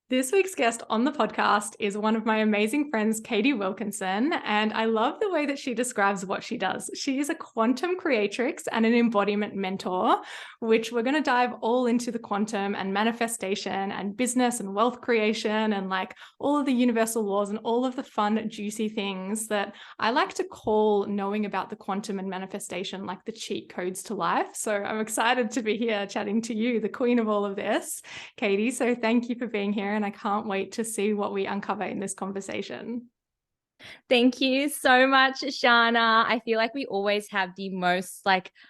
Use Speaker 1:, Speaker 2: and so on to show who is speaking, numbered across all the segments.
Speaker 1: This week's guest on the podcast is one of my amazing friends, Katie Wilkinson, and I love the way that she describes what she does. She is a quantum creatrix and an embodiment mentor, which we're going to dive all into the quantum and manifestation and business and wealth creation and like all of the universal laws and all of the fun, juicy things that I like to call knowing about the quantum and manifestation like the cheat codes to life. So I'm excited to be here chatting to you, the queen of all of this, Katie. So thank you for being here. And I can't wait to see what we uncover in this conversation.
Speaker 2: Thank you so much, Shana. I feel like we always have the most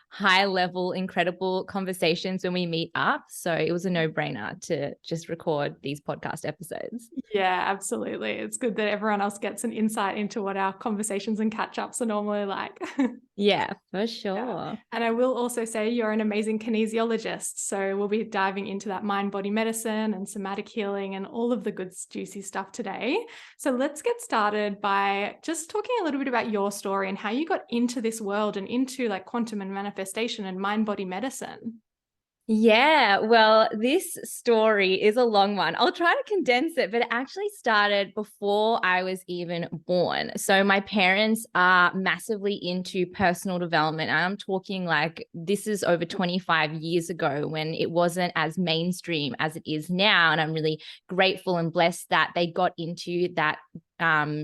Speaker 2: high level, incredible conversations when we meet up. So it was a no-brainer to just record these podcast episodes.
Speaker 1: Yeah, absolutely. It's good that everyone else gets an insight into what our conversations and catch-ups are normally like.
Speaker 2: Yeah, for sure.
Speaker 1: Yeah. And I will also say you're an amazing kinesiologist. So we'll be diving into that mind-body medicine and somatic healing and all of the good, juicy stuff today. So let's get started by just talking a little bit about your story and how you got into this world and into like quantum and manifestation and mind-body medicine.
Speaker 2: Yeah, well, this story is a long one. I'll try to condense it, but it actually started before I was even born. So my parents are massively into personal development. And I'm talking like this is over 25 years ago when it wasn't as mainstream as it is now. And I'm really grateful and blessed that they got into that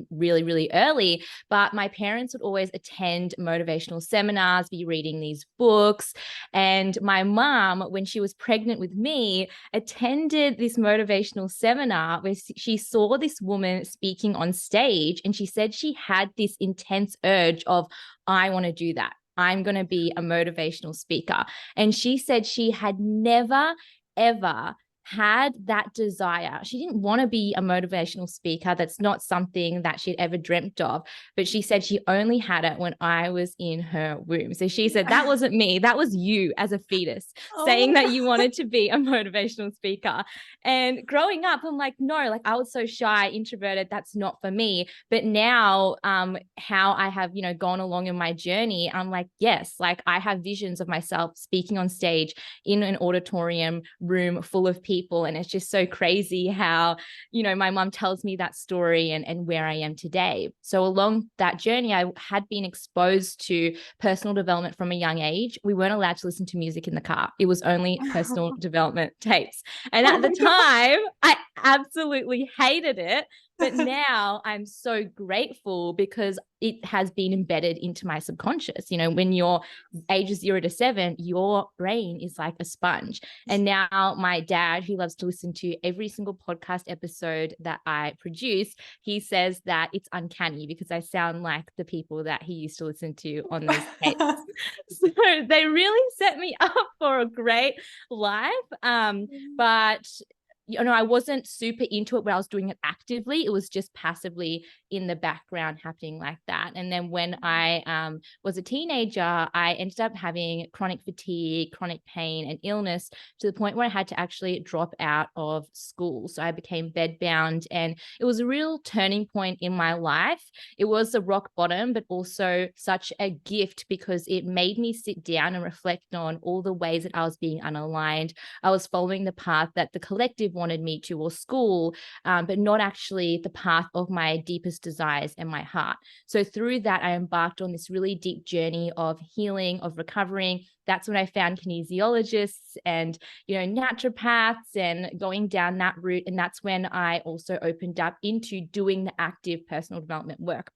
Speaker 2: really early. But my parents would always attend motivational seminars, be reading these books. And my mom, when she was pregnant with me, attended this motivational seminar where she saw this woman speaking on stage, and she said she had this intense urge of, I want to do that. I'm going to be a motivational speaker. And she said she had never, ever had that desire. She didn't want to be a motivational speaker. That's not something that she'd ever dreamt of. But she said she only had it when I was in her womb. So she said, that wasn't me. That was you as a fetus saying that you wanted to be a motivational speaker. And growing up, I'm like, no, like I was so shy, introverted. That's not for me. But now, how I have, gone along in my journey, I'm like, yes, like I have visions of myself speaking on stage in an auditorium room full of people. And it's just so crazy how, my mom tells me that story and where I am today. So along that journey, I had been exposed to personal development from a young age. We weren't allowed to listen to music in the car. It was only personal development tapes. And at the time, I absolutely hated it. But now I'm so grateful because it has been embedded into my subconscious. When you're ages 0 to 7, your brain is like a sponge. And now my dad, who loves to listen to every single podcast episode that I produce, he says that it's uncanny because I sound like the people that he used to listen to on those tapes. So they really set me up for a great life. But I wasn't super into it when I was doing it actively. It was just passively in the background happening like that. And then when I was a teenager, I ended up having chronic fatigue, chronic pain, and illness to the point where I had to actually drop out of school. So I became bedbound, and it was a real turning point in my life. It was a rock bottom, but also such a gift because it made me sit down and reflect on all the ways that I was being unaligned. I was following the path that the collective wanted me to, or school, but not actually the path of my deepest desires and my heart. So through that, I embarked on this really deep journey of healing, of recovering. That's when I found kinesiologists and, naturopaths and going down that route. And that's when I also opened up into doing the active personal development work.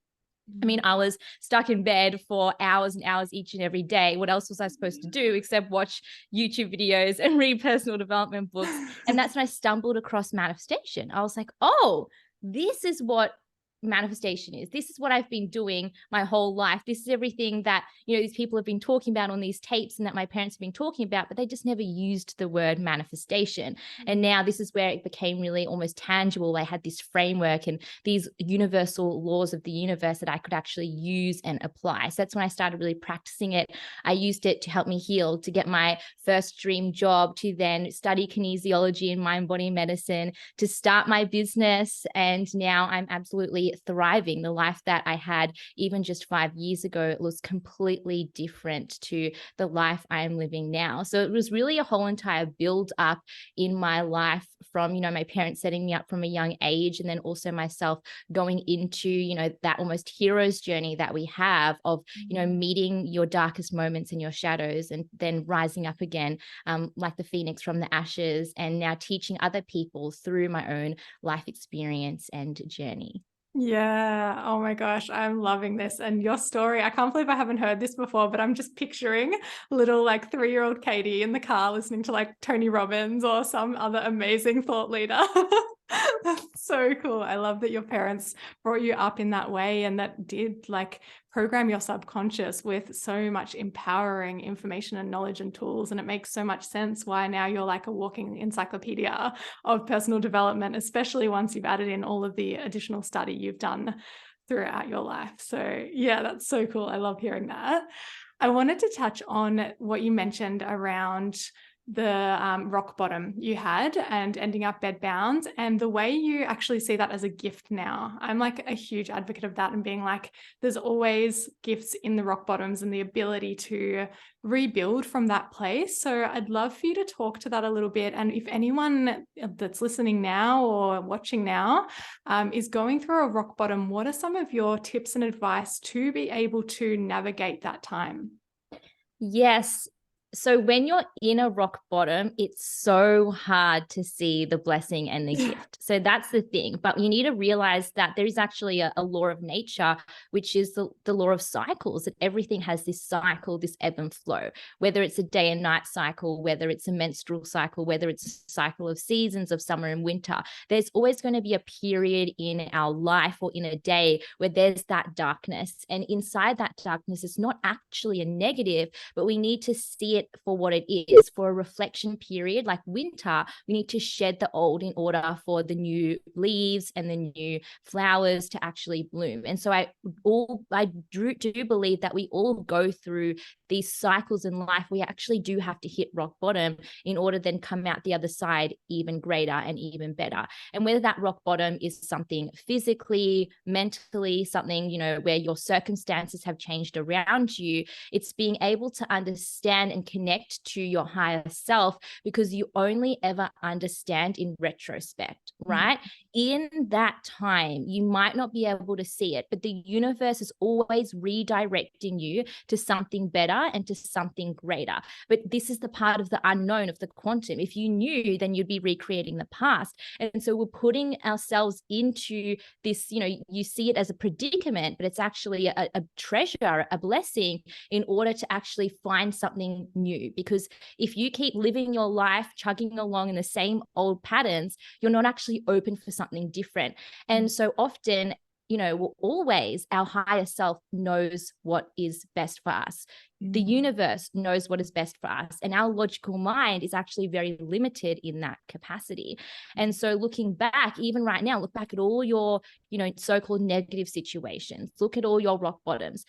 Speaker 2: I mean, I was stuck in bed for hours and hours each and every day. What else was I supposed to do except watch YouTube videos and read personal development books? And that's when I stumbled across manifestation. I was like, oh, this is what manifestation is. This is what I've been doing my whole life. This is everything that, these people have been talking about on these tapes and that my parents have been talking about, but they just never used the word manifestation. And now this is where it became really almost tangible. I had this framework and these universal laws of the universe that I could actually use and apply. So that's when I started really practicing it. I used it to help me heal, to get my first dream job, to then study kinesiology and mind body medicine, to start my business. And now I'm absolutely actually thriving. The life that I had even just 5 years ago was completely different to the life I am living now. So it was really a whole entire build up in my life from, you know, my parents setting me up from a young age, and then also myself going into, you know, that almost hero's journey that we have of, you know, meeting your darkest moments and your shadows and then rising up again, like the phoenix from the ashes, and now teaching other people through my own life experience and journey.
Speaker 1: Yeah. Oh my gosh. I'm loving this. And your story, I can't believe I haven't heard this before, but I'm just picturing little like 3-year-old Katie in the car listening to like Tony Robbins or some other amazing thought leader. That's so cool. I love that your parents brought you up in that way and that did like program your subconscious with so much empowering information and knowledge and tools. And it makes so much sense why now you're like a walking encyclopedia of personal development, especially once you've added in all of the additional study you've done throughout your life. So yeah, that's so cool. I love hearing that. I wanted to touch on what you mentioned around the rock bottom you had and ending up bedbound, and the way you actually see that as a gift now. I'm like a huge advocate of that and being like, there's always gifts in the rock bottoms and the ability to rebuild from that place. So I'd love for you to talk to that a little bit. And if anyone that's listening now or watching now is going through a rock bottom, what are some of your tips and advice to be able to navigate that time?
Speaker 2: Yes. So when you're in a rock bottom, it's so hard to see the blessing and the gift. So that's the thing. But you need to realize that there is actually a law of nature, which is the law of cycles, that everything has this cycle, this ebb and flow, whether it's a day and night cycle, whether it's a menstrual cycle, whether it's a cycle of seasons of summer and winter. There's always going to be a period in our life or in a day where there's that darkness. And inside that darkness, it's not actually a negative, but we need to see it for what it is. For a reflection period like winter, we need to shed the old in order for the new leaves and the new flowers to actually bloom. And so I do believe that we all go through these cycles in life. We actually do have to hit rock bottom in order to then come out the other side even greater and even better. And whether that rock bottom is something physically, mentally, something, you know, where your circumstances have changed around you, it's being able to understand and connect to your higher self, because you only ever understand in retrospect, right? In that time, you might not be able to see it, but the universe is always redirecting you to something better and to something greater. But this is the part of the unknown of the quantum. If you knew, then you'd be recreating the past. And so we're putting ourselves into this, you know, you see it as a predicament, but it's actually a treasure, a blessing, in order to actually find something new. Because if you keep living your life chugging along in the same old patterns, you're not actually open for something different. And so often, you know, always our higher self knows what is best for us. The universe knows what is best for us. And our logical mind is actually very limited in that capacity. And so looking back, even right now, look back at all your, you know, so-called negative situations. Look at all your rock bottoms.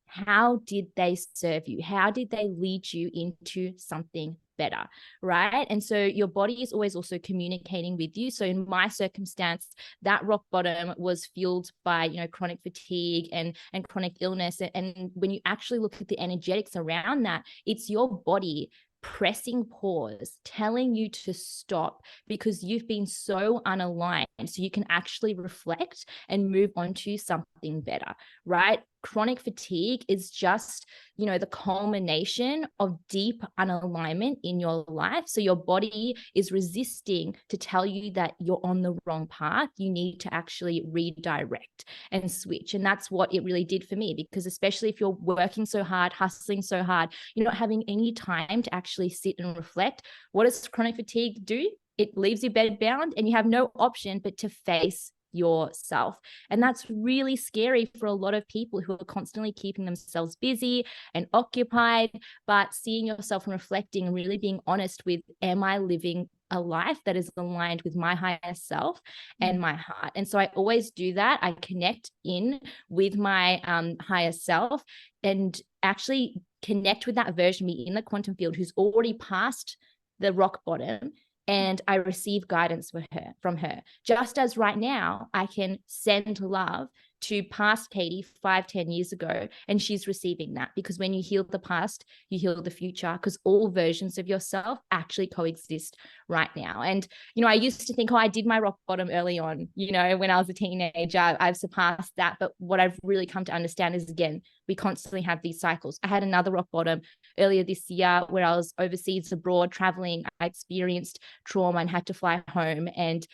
Speaker 2: How did they serve you? How did they lead you into something better, right? And so your body is always also communicating with you. So in my circumstance, that rock bottom was fueled by, you know, chronic fatigue and chronic illness. And when you actually look at the energetics around that, it's your body pressing pause, telling you to stop because you've been so unaligned. So you can actually reflect and move on to something better, right? Chronic fatigue is just, you know, the culmination of deep unalignment in your life. So your body is resisting to tell you that you're on the wrong path. You need to actually redirect and switch. And that's what it really did for me, because especially if you're working so hard, hustling so hard, you're not having any time to actually sit and reflect. What does chronic fatigue do? It leaves you bedbound and you have no option but to face yourself. And that's really scary for a lot of people who are constantly keeping themselves busy and occupied, but seeing yourself and reflecting and really being honest with, am I living a life that is aligned with my higher self and my heart? And so I always do that. I connect in with my higher self and actually connect with that version of me in the quantum field who's already passed the rock bottom and I receive guidance from her. Just as right now, I can send love to past Katie 5-10 years ago, and she's receiving that, because when you heal the past, you heal the future, because all versions of yourself actually coexist right now. And, I used to think, I did my rock bottom early on, when I was a teenager, I've surpassed that. But what I've really come to understand is, again, we constantly have these cycles. I had another rock bottom earlier this year where I was overseas abroad traveling. I experienced trauma and had to fly home. And,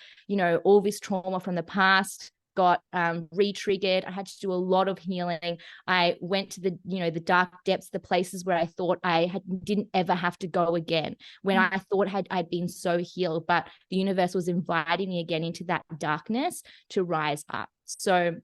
Speaker 2: all this trauma from the past got re-triggered. I had to do a lot of healing. I went to the dark depths, the places where I thought didn't ever have to go again, when I thought I'd been so healed, but the universe was inviting me again into that darkness to rise up. So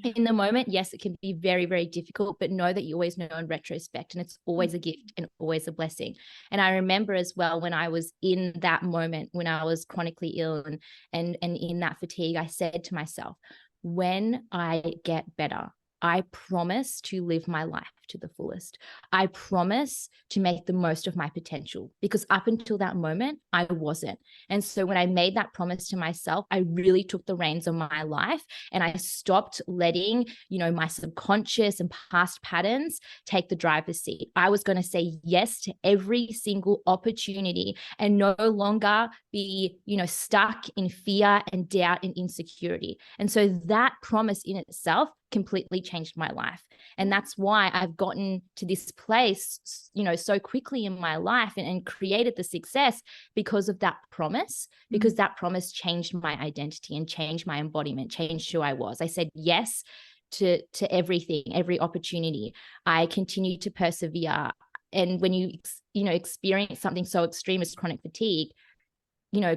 Speaker 2: in the moment, yes, it can be very, very difficult, but know that you always know in retrospect, and it's always a gift and always a blessing. And I remember as well, when I was in that moment, when I was chronically ill and in that fatigue, I said to myself, when I get better, I promise to live my life to the fullest. I promise to make the most of my potential, because up until that moment, I wasn't. And so when I made that promise to myself, I really took the reins of my life, and I stopped letting, my subconscious and past patterns take the driver's seat. I was going to say yes to every single opportunity and no longer be, stuck in fear and doubt and insecurity. And so that promise in itself completely changed my life. And that's why I've gotten to this place, so quickly in my life and created the success because of that promise, because that promise changed my identity and changed my embodiment, changed who I was. I said yes to everything, every opportunity. I continued to persevere. And when you experience something so extreme as chronic fatigue,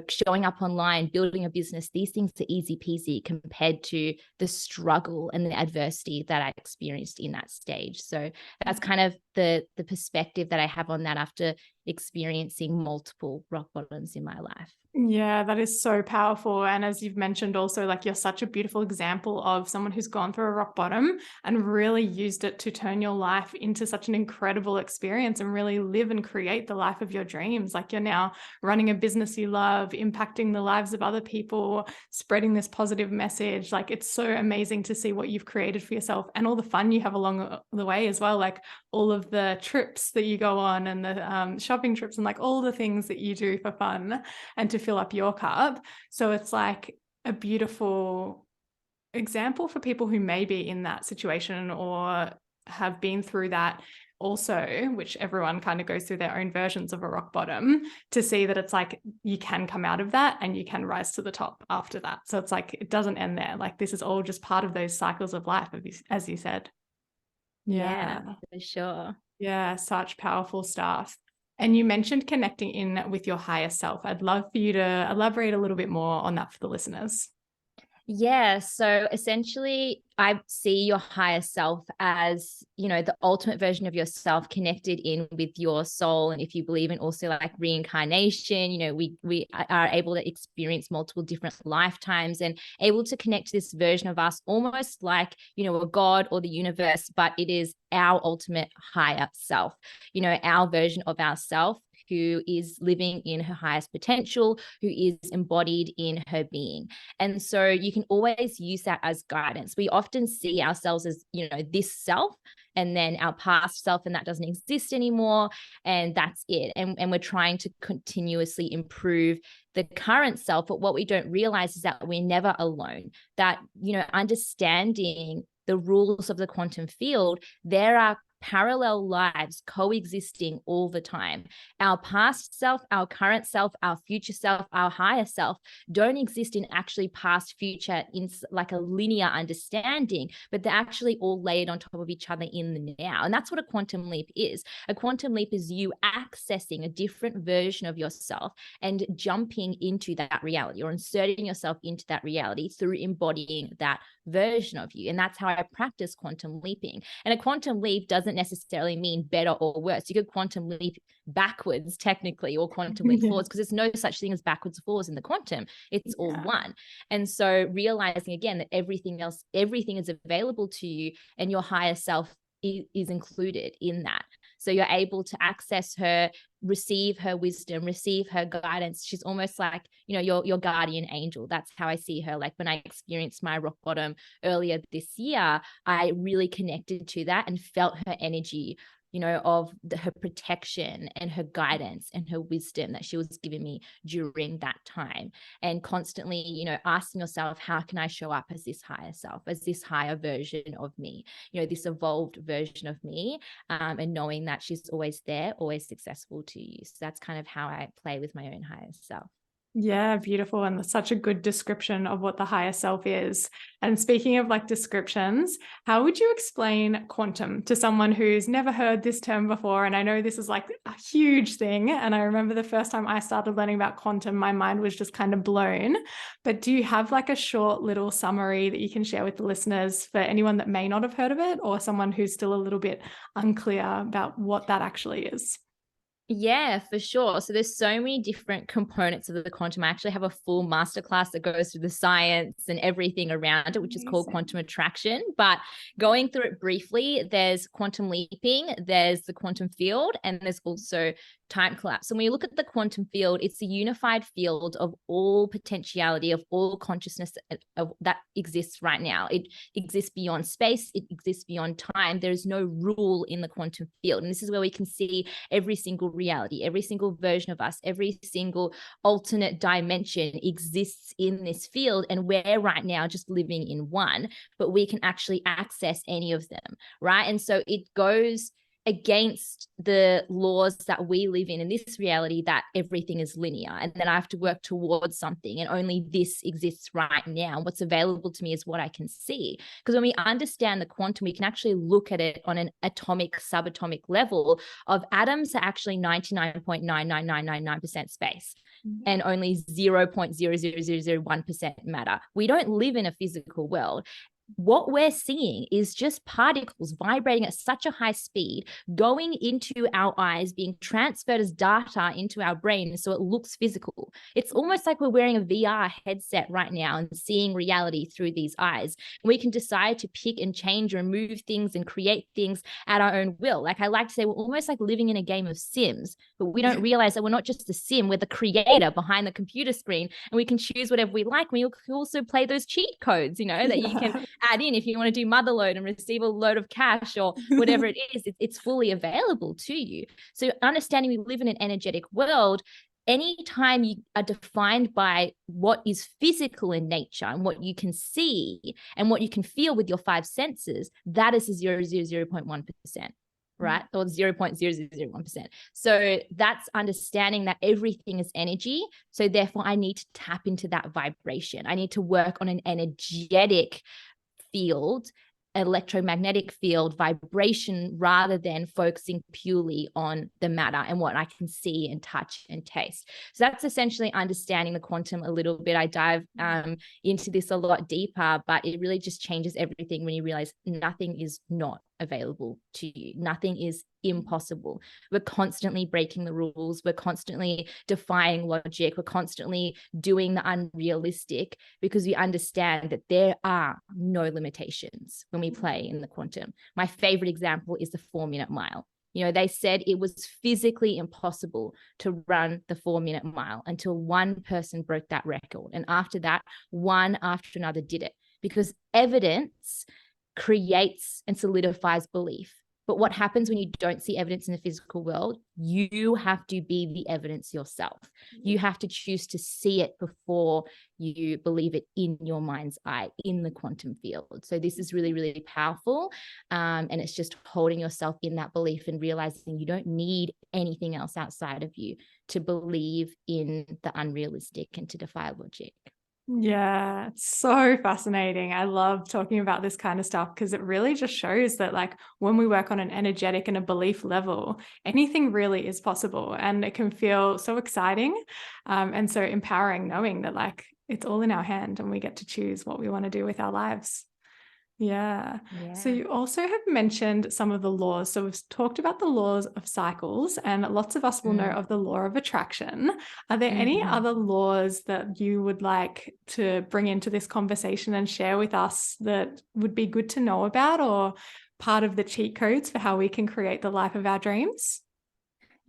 Speaker 2: showing up online, building a business, these things are easy peasy compared to the struggle and the adversity that I experienced in that stage. So that's kind of the perspective that I have on that after experiencing multiple rock bottoms in my life.
Speaker 1: Yeah, that is so powerful. And as you've mentioned also, like, you're such a beautiful example of someone who's gone through a rock bottom and really used it to turn your life into such an incredible experience and really live and create the life of your dreams. Like, you're now running a business you love, impacting the lives of other people, spreading this positive message. Like, it's so amazing to see what you've created for yourself and all the fun you have along the way as well. Like, all of the trips that you go on and the shopping trips and like all the things that you do for fun and to fill up your cup. So it's like a beautiful example for people who may be in that situation or have been through that also, which everyone kind of goes through their own versions of a rock bottom, to see that it's like you can come out of that and you can rise to the top after that. So it's like it doesn't end there. Like, this is all just part of those cycles of life, as you said.
Speaker 2: Yeah, for sure.
Speaker 1: Yeah, such powerful stuff. And you mentioned connecting in with your higher self. I'd love for you to elaborate a little bit more on that for the listeners.
Speaker 2: Yeah. So essentially, I see your higher self as, the ultimate version of yourself connected in with your soul. And if you believe in also like reincarnation, we are able to experience multiple different lifetimes and able to connect to this version of us almost like, a God or the universe, but it is our ultimate higher self, our version of ourself who is living in her highest potential, who is embodied in her being. And so you can always use that as guidance. We often see ourselves as, this self, and then our past self, and that doesn't exist anymore. And that's it. And we're trying to continuously improve the current self. But what we don't realize is that we're never alone, that, understanding the rules of the quantum field, there are parallel lives coexisting all the time. Our past self, our current self, our future self, our higher self don't exist in actually past, future in like a linear understanding, but they're actually all layered on top of each other in the now. And that's what a quantum leap is. A quantum leap is you accessing a different version of yourself and jumping into that reality, or inserting yourself into that reality through embodying that version of you. And that's how I practice quantum leaping. And a quantum leap doesn't necessarily mean better or worse. You could quantum leap backwards technically, or quantum leap forwards, because there's no such thing as backwards or forwards in the quantum. It's all one. And so realizing again that everything is available to you, and your higher self is included in that. So you're able to access her receive her wisdom, receive her guidance. She's almost like, you know, your guardian angel. That's how I see her. Like when I experienced my rock bottom earlier this year, I really connected to that and felt her energy, you know, of her protection and her guidance and her wisdom that she was giving me during that time. And constantly, you know, asking yourself, how can I show up as this higher self, as this higher version of me, you know, this evolved version of me, and knowing that she's always there, always accessible to you. So that's kind of how I play with my own higher self.
Speaker 1: Yeah, beautiful. And such a good description of what the higher self is. And speaking of like descriptions, how would you explain quantum to someone who's never heard this term before? And I know this is like a huge thing. And I remember the first time I started learning about quantum, my mind was just kind of blown. But do you have like a short little summary that you can share with the listeners for anyone that may not have heard of it, or someone who's still a little bit unclear about what that actually is?
Speaker 2: Yeah, for sure. So there's so many different components of the quantum. I actually have a full masterclass that goes through the science and everything around it, which is called quantum attraction. But going through it briefly, there's quantum leaping, there's the quantum field, and there's also time collapse. And when you look at the quantum field, it's a unified field of all potentiality, of all consciousness that exists right now. It exists beyond space, it exists beyond time. There's no rule in the quantum field. And this is where we can see every single reality, every single version of us, every single alternate dimension exists in this field. And we're right now just living in one, but we can actually access any of them, right? And so it goes against the laws that we live in this reality, that everything is linear and then I have to work towards something and only this exists right now. What's available to me is what I can see. Because when we understand the quantum, we can actually look at it on an atomic, subatomic level of atoms are actually 99.99999% space. And only 0.00001% matter. We don't live in a physical world. What we're seeing is just particles vibrating at such a high speed, going into our eyes, being transferred as data into our brain, so it looks physical. It's almost like we're wearing a VR headset right now and seeing reality through these eyes. We can decide to pick and change, remove things and create things at our own will. Like I like to say, we're almost like living in a game of Sims, but we don't realize that we're not just the sim, we're the creator behind the computer screen, and we can choose whatever we like. We can also play those cheat codes, you know, that you can add in if you want to do motherload and receive a load of cash or whatever it is. It's fully available to you. So understanding we live in an energetic world, anytime you are defined by what is physical in nature and what you can see and what you can feel with your five senses, that is 0.1%. Right? Or 0.0001%. So that's understanding that everything is energy. So therefore I need to tap into that vibration. I need to work on an energetic field, electromagnetic field, vibration, rather than focusing purely on the matter and what I can see and touch and taste. So that's essentially understanding the quantum a little bit. I dive into this a lot deeper, but it really just changes everything when you realize nothing is not available to you. Nothing is impossible. We're constantly breaking the rules. We're constantly defying logic. We're constantly doing the unrealistic because we understand that there are no limitations when we play in the quantum. My favorite example is the 4-minute mile. You know, they said it was physically impossible to run the 4-minute mile until one person broke that record. And after that, one after another did it, because evidence creates and solidifies belief. But what happens when you don't see evidence in the physical world? You have to be the evidence yourself. You have to choose to see it before you believe it in your mind's eye, in the quantum field. So this is really, really powerful. And it's just holding yourself in that belief and realizing you don't need anything else outside of you to believe in the unrealistic and to defy logic.
Speaker 1: Yeah, it's so fascinating. I love talking about this kind of stuff because it really just shows that like when we work on an energetic and a belief level, anything really is possible, and it can feel so exciting and so empowering knowing that like it's all in our hand and we get to choose what we want to do with our lives. Yeah. So you also have mentioned some of the laws. So we've talked about the laws of cycles, and lots of us will know of the law of attraction. Are there any other laws that you would like to bring into this conversation and share with us that would be good to know about, or part of the cheat codes for how we can create the life of our dreams?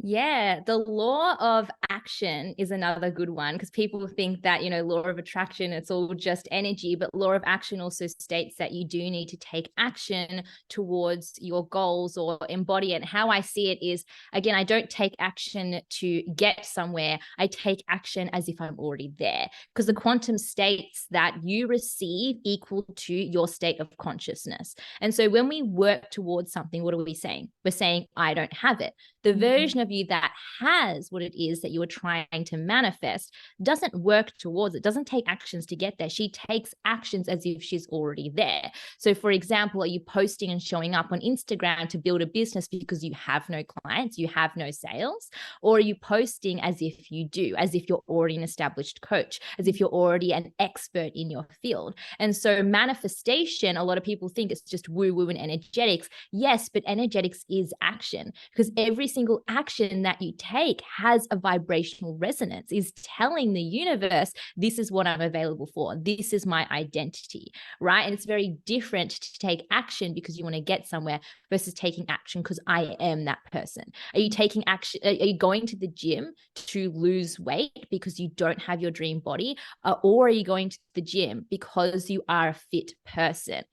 Speaker 2: Yeah, the law of action is another good one, because people think that, law of attraction, it's all just energy, but law of action also states that you do need to take action towards your goals or embody it. How I see it is, again, I don't take action to get somewhere. I take action as if I'm already there, because the quantum states that you receive equal to your state of consciousness. And so when we work towards something, what are we saying? We're saying, I don't have it. The version of you that has what it is that you are trying to manifest doesn't work towards it, doesn't take actions to get there. She takes actions as if she's already there. So, for example, are you posting and showing up on Instagram to build a business because you have no clients, you have no sales? Or are you posting as if you do, as if you're already an established coach, as if you're already an expert in your field? And so manifestation, a lot of people think it's just woo-woo and energetics. Yes, but energetics is action, because every single action that you take has a vibrational resonance, is telling the universe, this is what I'm available for. This is my identity, right? And it's very different to take action because you want to get somewhere versus taking action because I am that person. Are you taking action? Are you going to the gym to lose weight because you don't have your dream body? Or are you going to the gym because you are a fit person?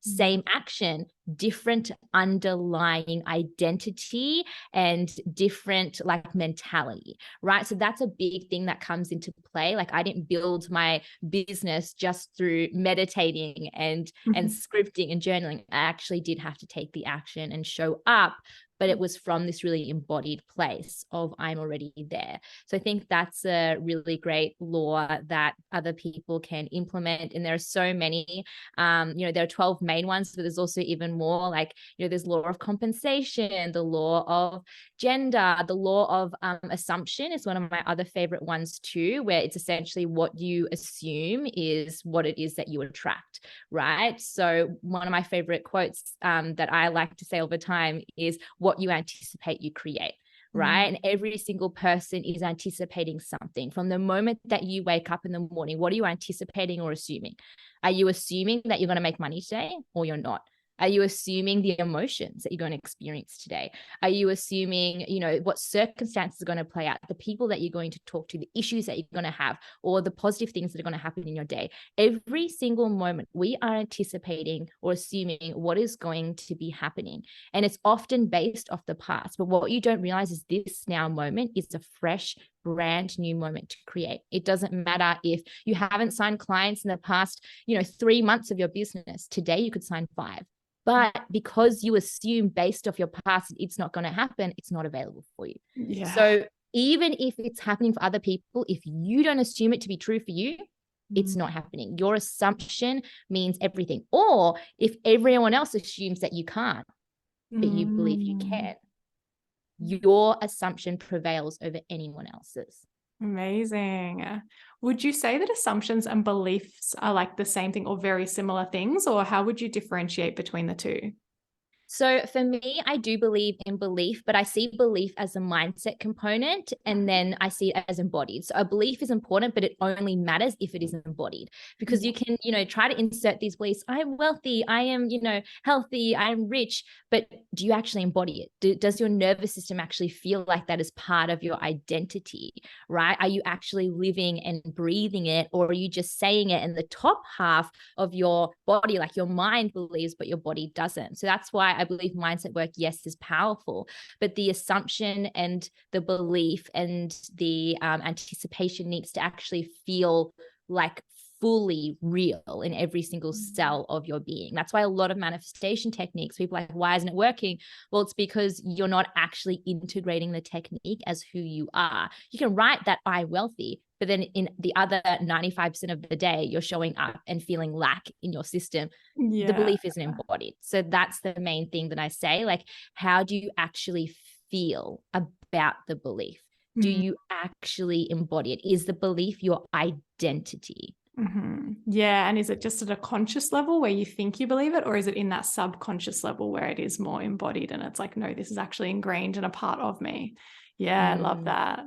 Speaker 2: Same action, different underlying identity and different like mentality, right? So that's a big thing that comes into play. Like, I didn't build my business just through meditating and scripting and journaling. I actually did have to take the action and show up, but it was from this really embodied place of I'm already there. So I think that's a really great law that other people can implement. And there are so many, there are 12 main ones, but there's also even more, like, there's law of compensation, the law of gender, the law of assumption is one of my other favorite ones too, where it's essentially what you assume is what it is that you attract, right? So one of my favorite quotes that I like to say all the time is, what you anticipate, you create. Right. And every single person is anticipating something from the moment that you wake up in the morning. What are you anticipating or assuming? Are you assuming that you're going to make money today, or you're not? Are you assuming the emotions that you're going to experience today? Are you assuming, what circumstances are going to play out, the people that you're going to talk to, the issues that you're going to have, or the positive things that are going to happen in your day? Every single moment we are anticipating or assuming what is going to be happening. And it's often based off the past. But what you don't realize is this now moment is a fresh, brand new moment to create. It doesn't matter if you haven't signed clients in the past, 3 months of your business. Today you could sign 5. But because you assume based off your past, it's not going to happen, it's not available for you. Yeah. So even if it's happening for other people, if you don't assume it to be true for you, it's not happening. Your assumption means everything. Or if everyone else assumes that you can't, but you believe you can, your assumption prevails over anyone else's.
Speaker 1: Amazing. Would you say that assumptions and beliefs are like the same thing or very similar things, or how would you differentiate between the two?
Speaker 2: So for me, I do believe in belief, but I see belief as a mindset component, and then I see it as embodied. So a belief is important, but it only matters if it is embodied, because you can, try to insert these beliefs. I'm wealthy, I am, healthy, I'm rich, but do you actually embody it? Does your nervous system actually feel like that is part of your identity, right? Are you actually living and breathing it, or are you just saying it in the top half of your body, like your mind believes, but your body doesn't? So that's why I believe mindset work, yes, is powerful, but the assumption and the belief and the anticipation needs to actually feel like fully real in every single cell of your being. That's why a lot of manifestation techniques, people are like, why isn't it working? Well, it's because you're not actually integrating the technique as who you are. You can write that I'm wealthy, but then in the other 95% of the day, you're showing up and feeling lack in your system. Yeah. The belief isn't embodied. So that's the main thing that I say, like, how do you actually feel about the belief? Do you actually embody it? Is the belief your identity?
Speaker 1: Yeah. And is it just at a conscious level where you think you believe it, or is it in that subconscious level where it is more embodied and it's like, no, this is actually ingrained and a part of me? Yeah, I love that.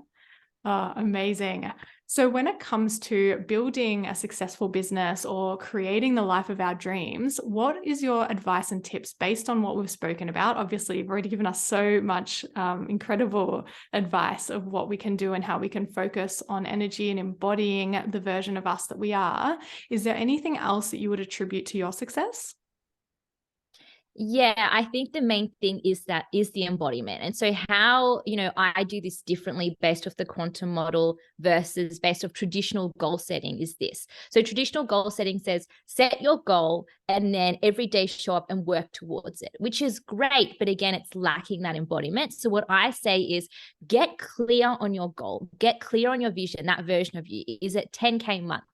Speaker 1: Oh, amazing. So when it comes to building a successful business or creating the life of our dreams, what is your advice and tips based on what we've spoken about? Obviously, you've already given us so much incredible advice of what we can do and how we can focus on energy and embodying the version of us that we are. Is there anything else that you would attribute to your success?
Speaker 2: Yeah, I think the main thing is the embodiment. And so how, I do this differently based off the quantum model versus based off traditional goal setting is this. So traditional goal setting says set your goal and then every day show up and work towards it, which is great. But again, it's lacking that embodiment. So what I say is get clear on your goal, get clear on your vision, that version of you. Is it 10K months?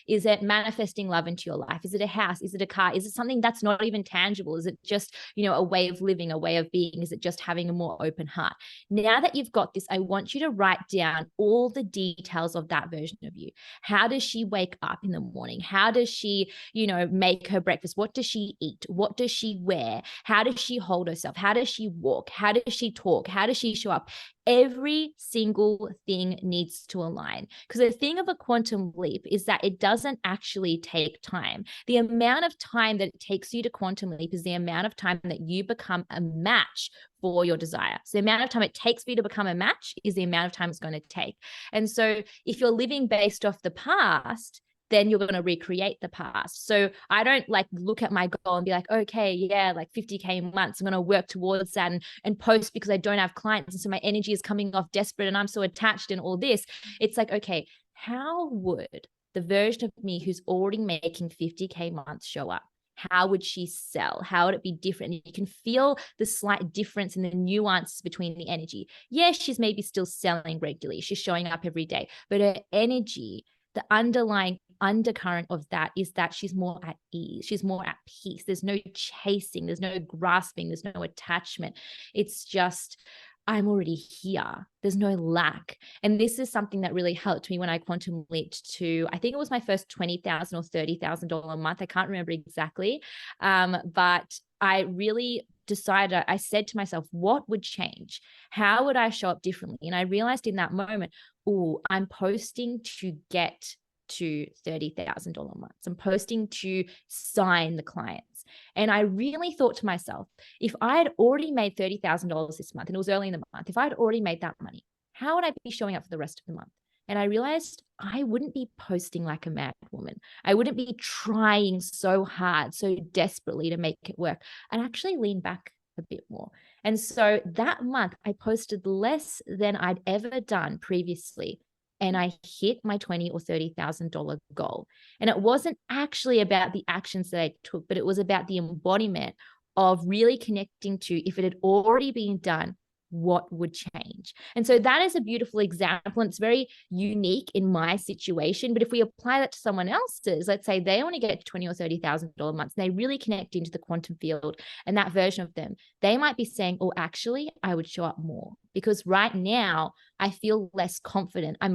Speaker 2: Is it manifesting love into your life? Is it a house? Is it a car? Is it something that's not even tangible? Is it just, a way of living, a way of being? Is it just having a more open heart? Now that you've got this, I want you to write down all the details of that version of you. How does she wake up in the morning? How does she, make her breakfast? What does she eat? What does she wear? How does she hold herself? How does she walk? How does she talk? How does she show up? Every single thing needs to align, because the thing of a quantum leap is that it doesn't actually take time. The amount of time that it takes you to quantum leap is the amount of time that you become a match for your desire. So the amount of time it takes for you to become a match is the amount of time it's going to take. And so if you're living based off the past, then you're going to recreate the past. So I don't look at my goal and be like, okay, yeah, 50K months, I'm going to work towards that and post because I don't have clients. And so my energy is coming off desperate and I'm so attached and all this. It's like, okay, how would the version of me who's already making 50K months show up? How would she sell? How would it be different? And you can feel the slight difference in the nuances between the energy. Yes, she's maybe still selling regularly. She's showing up every day, but her energy, the underlying undercurrent of that is that she's more at ease. She's more at peace. There's no chasing. There's no grasping. There's no attachment. It's just, I'm already here. There's no lack. And this is something that really helped me when I quantum leaped to, I think it was my first $20,000 or $30,000 a month. I can't remember exactly. But I really decided, I said to myself, what would change? How would I show up differently? And I realized in that moment, oh, I'm posting to get to $30,000 months. I'm posting to sign the clients. And I really thought to myself, if I had already made $30,000 this month, and it was early in the month, if I had already made that money, how would I be showing up for the rest of the month? And I realized I wouldn't be posting like a mad woman. I wouldn't be trying so hard, so desperately to make it work. I'd actually lean back a bit more. And so that month I posted less than I'd ever done previously. And I hit my $20,000 or $30,000 goal. And it wasn't actually about the actions that I took, but it was about the embodiment of really connecting to, if it had already been done, what would change? And so that is a beautiful example. And it's very unique in my situation. But if we apply that to someone else's, let's say they only get $20,000 or $30,000 months, and they really connect into the quantum field and that version of them, they might be saying, oh, actually, I would show up more. Because right now I feel less confident. I'm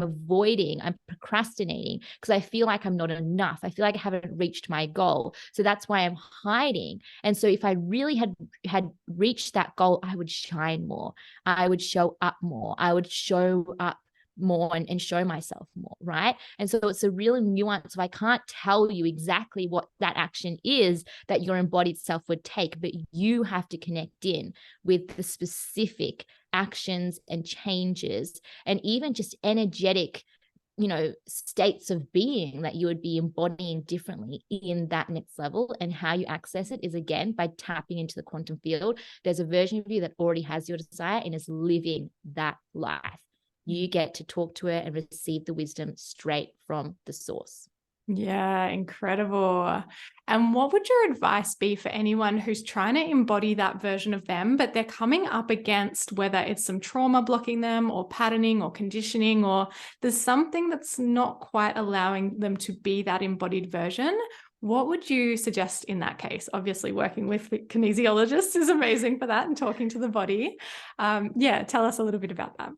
Speaker 2: procrastinating because I feel like I'm not enough. I feel like I haven't reached my goal. So that's why I'm hiding. And so if I really had reached that goal, I would shine more. I would show up more. I would show up more and show myself more, right? And so it's a real nuance. So I can't tell you exactly what that action is that your embodied self would take, but you have to connect in with the specific actions and changes and even just energetic states of being that you would be embodying differently in that next level. And how you access it is, again, by tapping into the quantum field. There's a version of you that already has your desire and is living that life. You get to talk to it and receive the wisdom straight from the source.
Speaker 1: Yeah, incredible. And what would your advice be for anyone who's trying to embody that version of them, but they're coming up against whether it's some trauma blocking them or patterning or conditioning, or there's something that's not quite allowing them to be that embodied version? What would you suggest in that case? Obviously, working with kinesiologists is amazing for that and talking to the body. Tell us a little bit about that.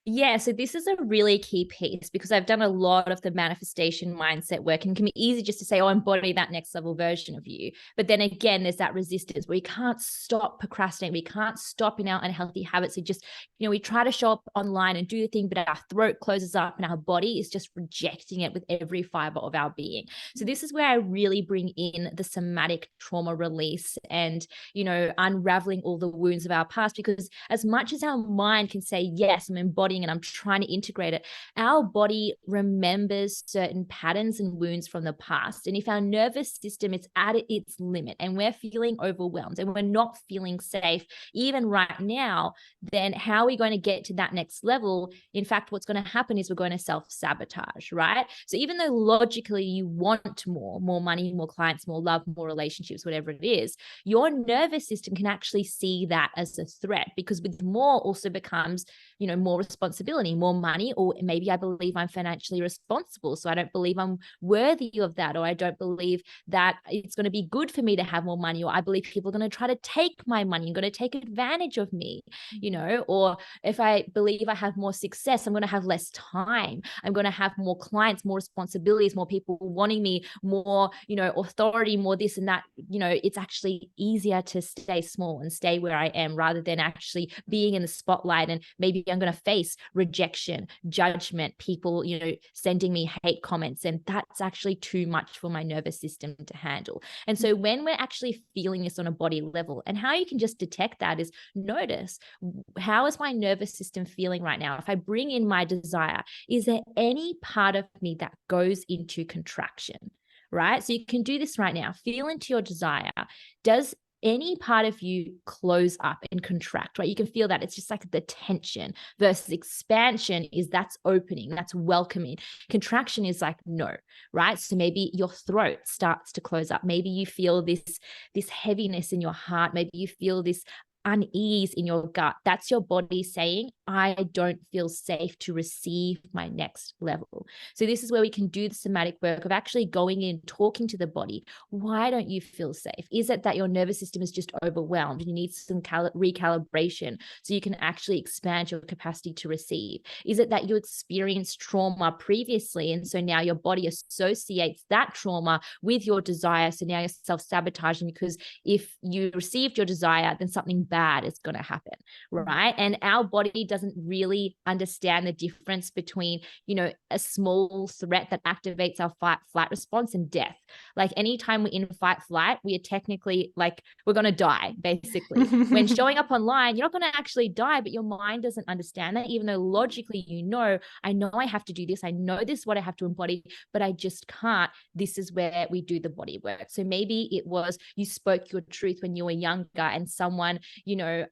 Speaker 2: Yeah, so this is a really key piece because I've done a lot of the manifestation mindset work, and it can be easy just to say, oh, embody that next level version of you. But then again, there's that resistance where we can't stop procrastinating. We can't stop in our unhealthy habits. We just, we try to show up online and do the thing, but our throat closes up and our body is just rejecting it with every fiber of our being. So this is where I really bring in the somatic trauma release and, unraveling all the wounds of our past, because as much as our mind can say, yes, I'm embodying and I'm trying to integrate it, our body remembers certain patterns and wounds from the past. And if our nervous system is at its limit and we're feeling overwhelmed and we're not feeling safe, even right now, then how are we going to get to that next level? In fact, what's going to happen is we're going to self-sabotage, right? So even though logically you want more money, more clients, more love, more relationships, whatever it is, your nervous system can actually see that as a threat, because with more also becomes, more responsibility, more money, or maybe I believe I'm financially responsible, so I don't believe I'm worthy of that, or I don't believe that it's going to be good for me to have more money, or I believe people are going to try to take my money and going to take advantage of me, or if I believe I have more success, I'm going to have less time, I'm going to have more clients, more responsibilities, more people wanting me, more, authority, more this and that. It's actually easier to stay small and stay where I am rather than actually being in the spotlight, and maybe I'm going to face rejection, judgment, people, sending me hate comments. And that's actually too much for my nervous system to handle. And so when we're actually feeling this on a body level, and how you can just detect that is notice, how is my nervous system feeling right now? If I bring in my desire, is there any part of me that goes into contraction? Right? So you can do this right now. Feel into your desire. Does any part of you close up and contract, right? You can feel that. It's just like the tension versus expansion is that's opening, that's welcoming. Contraction is like, no, right? So maybe your throat starts to close up. Maybe you feel this heaviness in your heart. Maybe you feel this unease in your gut. That's your body saying, I don't feel safe to receive my next level. So this is where we can do the somatic work of actually going in, talking to the body. Why don't you feel safe? Is it that your nervous system is just overwhelmed and you need some recalibration so you can actually expand your capacity to receive? Is it that you experienced trauma previously and so now your body associates that trauma with your desire, so now you're self-sabotaging because if you received your desire, then something bad is going to happen, right? And our body doesn't really understand the difference between, a small threat that activates our fight flight response and death. Like anytime we're in fight flight, we are technically like we're going to die, basically. When showing up online, you're not going to actually die, but your mind doesn't understand that, even though logically, I know I have to do this. I know this is what I have to embody, but I just can't. This is where we do the body work. So maybe it was you spoke your truth when you were younger and someone,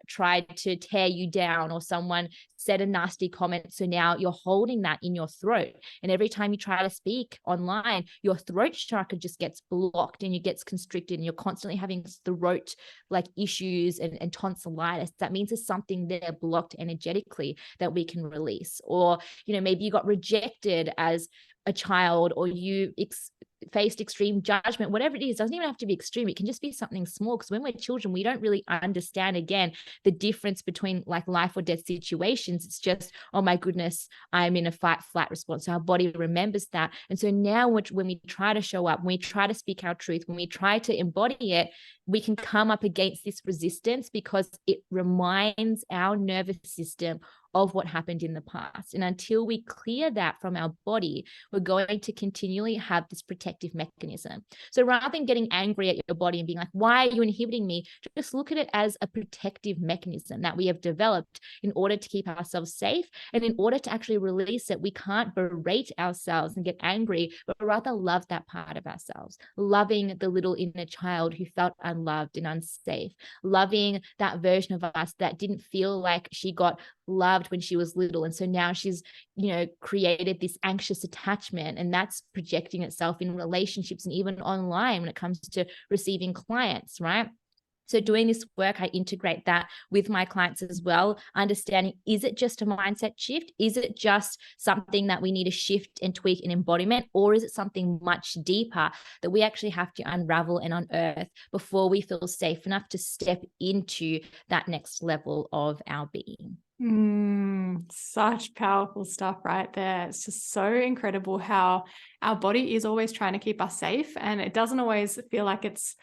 Speaker 2: tried to tear you down, or someone said a nasty comment. So now you're holding that in your throat. And every time you try to speak online, your throat chakra just gets blocked and it gets constricted, and you're constantly having throat like issues and tonsillitis. That means there's something there blocked energetically that we can release. Or, maybe you got rejected as a child, or you faced extreme judgment, whatever it is, doesn't even have to be extreme. It can just be something small, because when we're children, we don't really understand, again, the difference between like life or death situations. It's just, oh my goodness, I'm in a fight flight response. So our body remembers that. And so now when we try to show up, when we try to speak our truth, when we try to embody it, we can come up against this resistance because it reminds our nervous system of what happened in the past. And until we clear that from our body, we're going to continually have this protective mechanism. So rather than getting angry at your body and being like, why are you inhibiting me? Just look at it as a protective mechanism that we have developed in order to keep ourselves safe. And in order to actually release it, we can't berate ourselves and get angry, but rather love that part of ourselves, loving the little inner child who felt unloved and unsafe, loving that version of us that didn't feel like she got loved when she was little. And so now she's, created this anxious attachment, and that's projecting itself in relationships and even online when it comes to receiving clients, right? So doing this work, I integrate that with my clients as well, understanding, is it just a mindset shift? Is it just something that we need to shift and tweak in embodiment? Or is it something much deeper that we actually have to unravel and unearth before we feel safe enough to step into that next level of our being?
Speaker 1: Such powerful stuff right there. It's just so incredible how our body is always trying to keep us safe, and it doesn't always feel like it's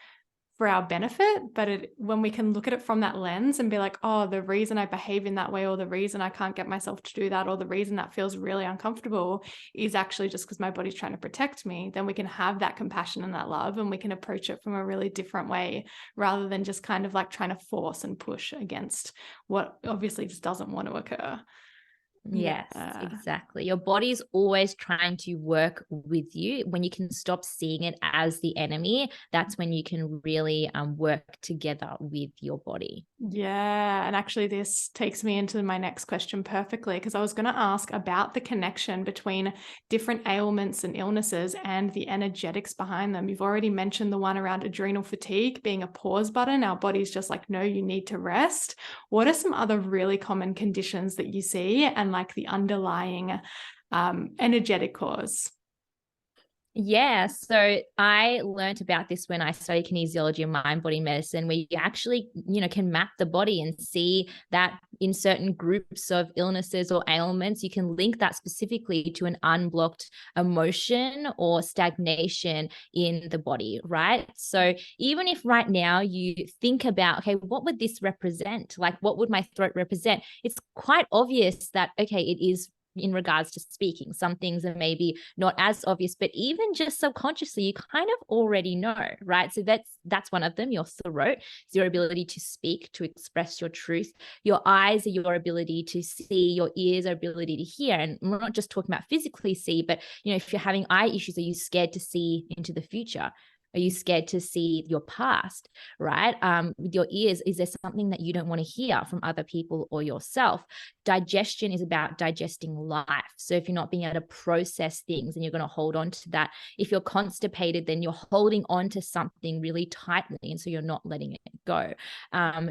Speaker 1: for our benefit, but when we can look at it from that lens and be like, oh, the reason I behave in that way, or the reason I can't get myself to do that, or the reason that feels really uncomfortable is actually just because my body's trying to protect me, then we can have that compassion and that love, and we can approach it from a really different way, rather than just kind of like trying to force and push against what obviously just doesn't want to occur.
Speaker 2: Yes,
Speaker 1: Yeah.
Speaker 2: exactly. Your body's always trying to work with you. When you can stop seeing it as the enemy, that's when you can really work together with your body.
Speaker 1: Yeah. And actually, this takes me into my next question perfectly, because I was going to ask about the connection between different ailments and illnesses and the energetics behind them. You've already mentioned the one around adrenal fatigue being a pause button. Our body's just like, no, you need to rest. What are some other really common conditions that you see, and like the underlying energetic cause?
Speaker 2: Yeah, so I learned about this when I studied kinesiology and mind body medicine, where you actually, can map the body and see that in certain groups of illnesses or ailments, you can link that specifically to an unblocked emotion or stagnation in the body, right? So even if right now you think about, okay, what would this represent? Like, what would my throat represent? It's quite obvious that, okay, it is in regards to speaking. Some things are maybe not as obvious, but even just subconsciously, you kind of already know, right? So that's one of them. Your throat is your ability to speak, to express your truth. Your eyes are your ability to see. Your ears are ability to hear. And we're not just talking about physically see, but if you're having eye issues, are you scared to see into the future? Are you scared to see your past, right? With your ears, is there something that you don't want to hear from other people or yourself? Digestion is about digesting life. So if you're not being able to process things, and you're going to hold on to that. If you're constipated, then you're holding on to something really tightly, and so you're not letting it go.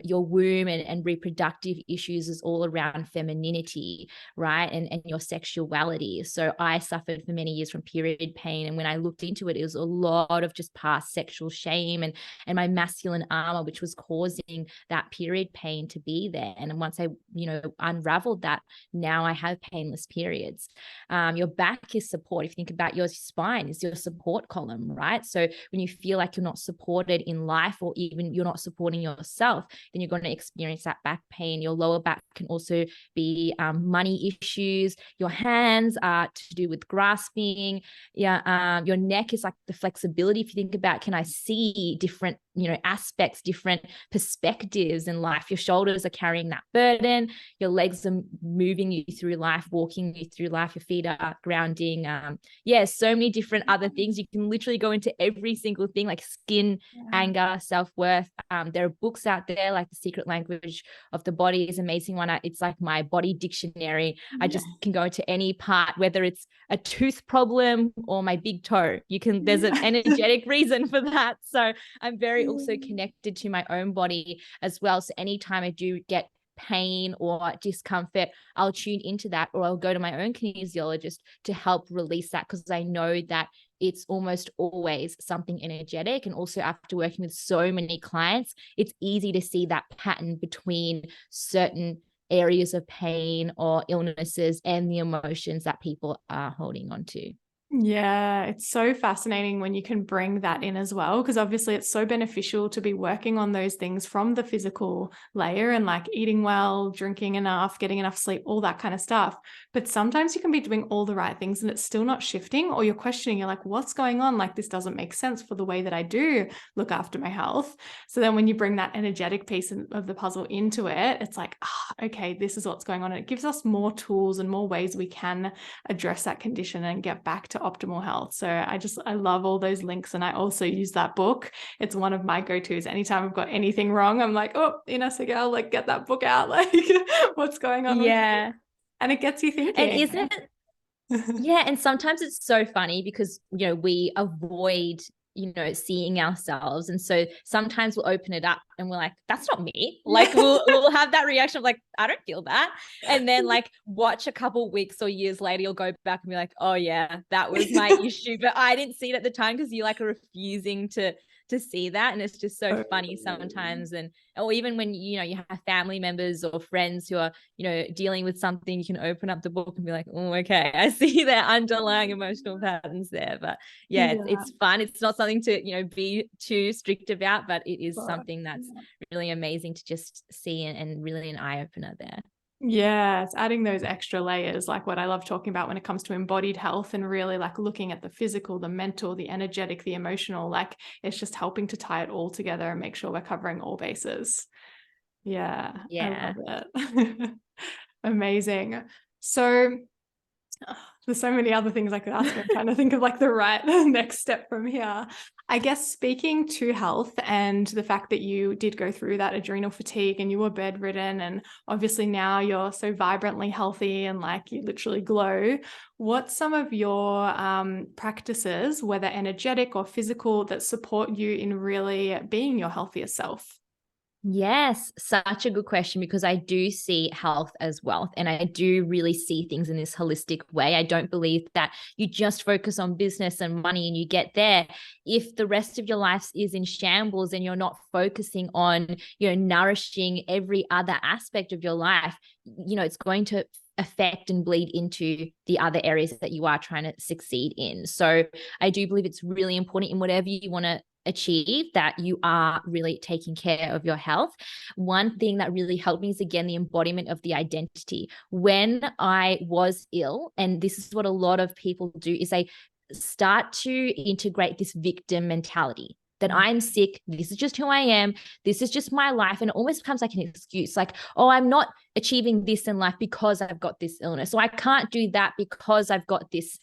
Speaker 2: Your womb and reproductive issues is all around femininity, right? And your sexuality. So I suffered for many years from period pain. And when I looked into it, it was a lot of just past sexual shame and my masculine armor, which was causing that period pain to be there. And once I, unraveled that, now I have painless periods. Your back is support. If you think about your spine is your support column, right? So when you feel like you're not supported in life, or even you're not supporting yourself, then you're going to experience that back pain. Your lower back can also be money issues. Your hands are to do with grasping. Yeah, your neck is like the flexibility. If you think about, can I see different aspects, different perspectives in life? Your shoulders are carrying that burden. Your legs are moving you through life, walking you through life. Your feet are grounding. So many different other things. You can literally go into every single thing, like skin, anger, self-worth. There are books out there like The Secret Language of the Body is an amazing one. It's like my body dictionary. I just can go into any part, whether it's a tooth problem or my big toe. There's an energetic reason for that. So I'm very also connected to my own body as well. So anytime I do get pain or discomfort, I'll tune into that, or I'll go to my own kinesiologist to help release that, because I know that it's almost always something energetic. And also, after working with so many clients, it's easy to see that pattern between certain areas of pain or illnesses and the emotions that people are holding on to.
Speaker 1: Yeah, it's so fascinating when you can bring that in as well, because obviously it's so beneficial to be working on those things from the physical layer, and like eating well, drinking enough, getting enough sleep, all that kind of stuff. But sometimes you can be doing all the right things and it's still not shifting, or you're questioning, you're like, what's going on? Like, this doesn't make sense for the way that I do look after my health. So then when you bring that energetic piece of the puzzle into it, it's like, okay, this is what's going on. And it gives us more tools and more ways we can address that condition and get back to optimal health. So I love all those links. And I also use that book. It's one of my go-tos. Anytime I've got anything wrong, I'm like, oh, Ines Segal, like, get that book out. Like, what's going on?
Speaker 2: Yeah.
Speaker 1: And it gets you thinking.
Speaker 2: And isn't it? Yeah. And sometimes it's so funny because, we avoid, seeing ourselves. And so sometimes we'll open it up and we're like, that's not me. Like we'll have that reaction of like, I don't feel that. And then like watch a couple weeks or years later, you'll go back and be like, oh yeah, that was my issue. But I didn't see it at the time because you like are refusing to to see that. And it's just so funny sometimes. And, or even when, you know, you have family members or friends who are, you know, dealing with something, you can open up the book and be like, oh, okay, I see their underlying emotional patterns there. But yeah, it's fun. It's not something to, you know, be too strict about, but it is something that's really amazing to just see, and really an eye opener there.
Speaker 1: Yeah, it's adding those extra layers, like what I love talking about when it comes to embodied health, and really like looking at the physical, the mental, the energetic, the emotional. Like it's just helping to tie it all together and make sure we're covering all bases. Yeah. I love it. Amazing. So there's so many other things I could ask you. I'm trying to think of like the right next step from here. I guess speaking to health and the fact that you did go through that adrenal fatigue and you were bedridden, and obviously now you're so vibrantly healthy and like you literally glow. What's some of your practices, whether energetic or physical, that support you in really being your healthiest self?
Speaker 2: Yes, such a good question, because I do see health as wealth, and I do really see things in this holistic way. I don't believe that you just focus on business and money and you get there. If the rest of your life is in shambles and you're not focusing on, you know, nourishing every other aspect of your life, you know, it's going to affect and bleed into the other areas that you are trying to succeed in. So I do believe it's really important in whatever you want to achieve that you are really taking care of your health. One thing that really helped me is, again, the embodiment of the identity. When I was ill, and this is what a lot of people do, is they start to integrate this victim mentality. That I'm sick, this is just who I am, this is just my life. And it almost becomes like an excuse, like, oh, I'm not achieving this in life because I've got this illness. So I can't do that because I've got this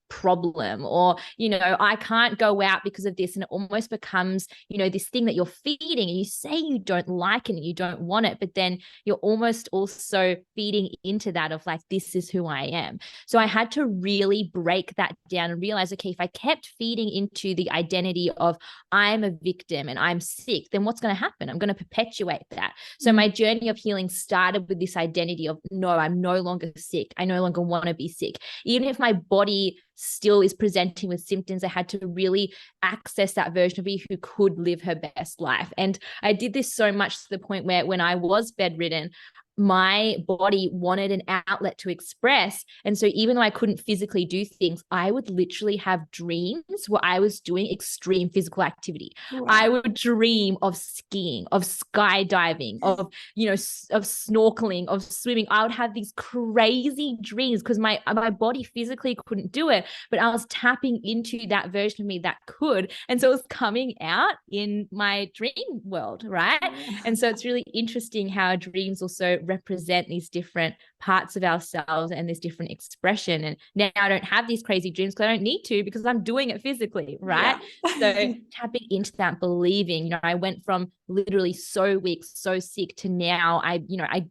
Speaker 2: problem, or, you know, I can't go out because of this. And it almost becomes, you know, this thing that you're feeding, and you say you don't like it and you don't want it, but then you're almost also feeding into that of like, this is who I am. So I had to really break that down and realize, okay, if I kept feeding into the identity of I'm a victim and I'm sick, then what's going to happen? I'm going to perpetuate that. So my journey of healing started with this identity of, no, I'm no longer sick. I no longer want to be sick. Even if my body still is presenting with symptoms, I had to really access that version of me who could live her best life. And I did this so much to the point where when I was bedridden, my body wanted an outlet to express. And so even though I couldn't physically do things, I would literally have dreams where I was doing extreme physical activity. Wow. I would dream of skiing, of skydiving, of, you know, of snorkeling, of swimming. I would have these crazy dreams because my body physically couldn't do it, but I was tapping into that version of me that could. And so it was coming out in my dream world, right? And so it's really interesting how our dreams also represent these different parts of ourselves and this different expression. And now I don't have these crazy dreams because I don't need to, because I'm doing it physically, right? Yeah. So tapping into that, believing, you know, I went from literally so weak, so sick, to now I